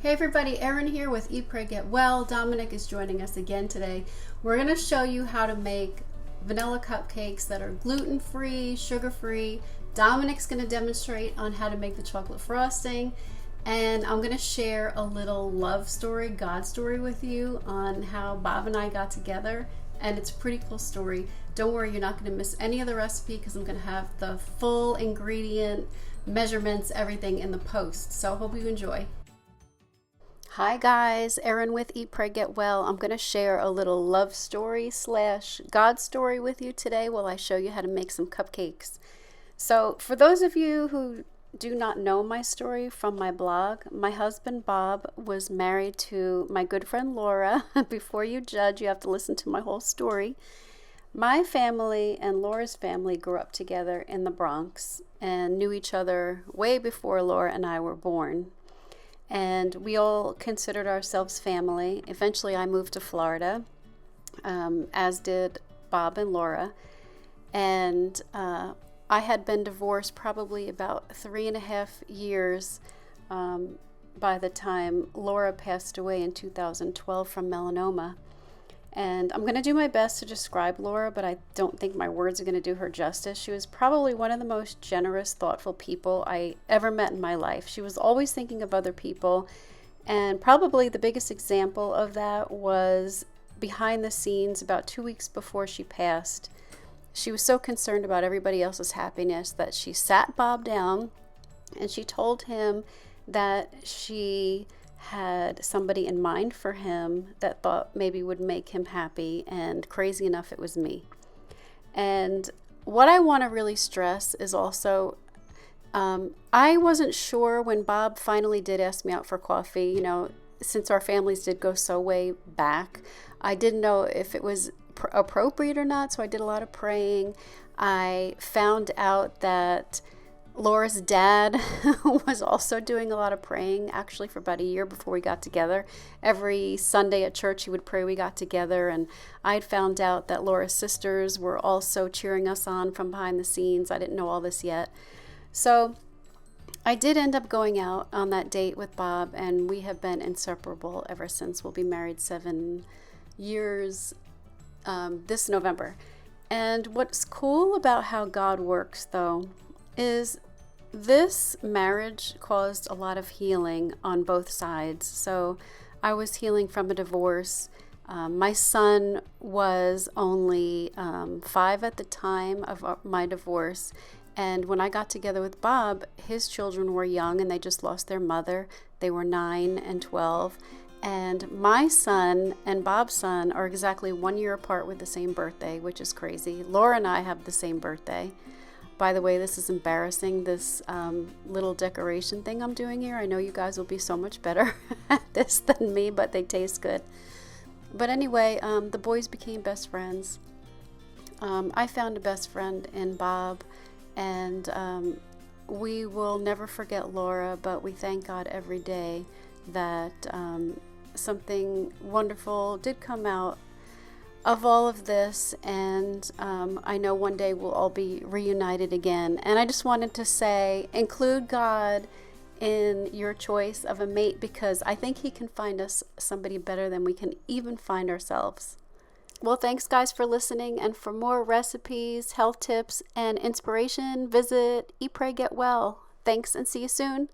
Hey everybody, Erin here with Eat, Pray, Get Well. Dominic is joining us again today. We're going to show you how to make vanilla cupcakes that are gluten-free, sugar-free. Dominic's going to demonstrate on how to make the chocolate frosting. And I'm going to share a little love story, God story with you on how Bob and I got together. And it's a pretty cool story. Don't worry, you're not going to miss any of the recipe because I'm going to have the full ingredient, measurements, everything in the post. So I hope you enjoy. Hi guys, Erin with Eat, Pray, Get Well. I'm going to share a little love story slash God story with you today while I show you how to make some cupcakes. So for those of you who do not know my story from my blog, my husband Bob was married to my good friend Laura. Before you judge, you have to listen to my whole story. My family and Laura's family grew up together in the Bronx and knew each other way before Laura and I were born. And we all considered ourselves family. Eventually I moved to Florida, as did Bob and Laura. And I had been divorced probably about 3.5 years by the time Laura passed away in 2012 from melanoma. And I'm going to do my best to describe Laura, but I don't think my words are going to do her justice. She was probably one of the most generous, thoughtful people I ever met in my life. She was always thinking of other people, and probably the biggest example of that was behind the scenes about 2 weeks before she passed. She was so concerned about everybody else's happiness that she sat Bob down and she told him that she had somebody in mind for him that thought maybe would make him happy, and crazy enough, it was me. And what I want to really stress is also, I wasn't sure when Bob finally did ask me out for coffee, since our families did go so way back, I didn't know if it was appropriate or not, so I did a lot of praying. I found out that Laura's dad was also doing a lot of praying, actually for about a year before we got together. Every Sunday at church he would pray we got together, and I'd found out that Laura's sisters were also cheering us on from behind the scenes. I didn't know all this yet. So I did end up going out on that date with Bob, and we have been inseparable ever since. We'll be married 7 years this November. And what's cool about how God works, though, is this marriage caused a lot of healing on both sides. So I was healing from a divorce. My son was only 5 at the time of my divorce. And when I got together with Bob, his children were young and they just lost their mother. They were 9 and 12. And my son and Bob's son are exactly 1 year apart with the same birthday, which is crazy. Laura and I have the same birthday. By the way, this is embarrassing, this little decoration thing I'm doing here. I know you guys will be so much better at this than me, but they taste good. But anyway, the boys became best friends. I found a best friend in Bob, and we will never forget Laura, but we thank God every day that something wonderful did come out of all of this, and I know one day we'll all be reunited again. And I just wanted to say, include God in your choice of a mate, because I think he can find us somebody better than we can even find ourselves. Well, thanks guys for listening, and for more recipes, health tips, and inspiration, visit Eat, Pray, Get Well. Thanks, and see you soon.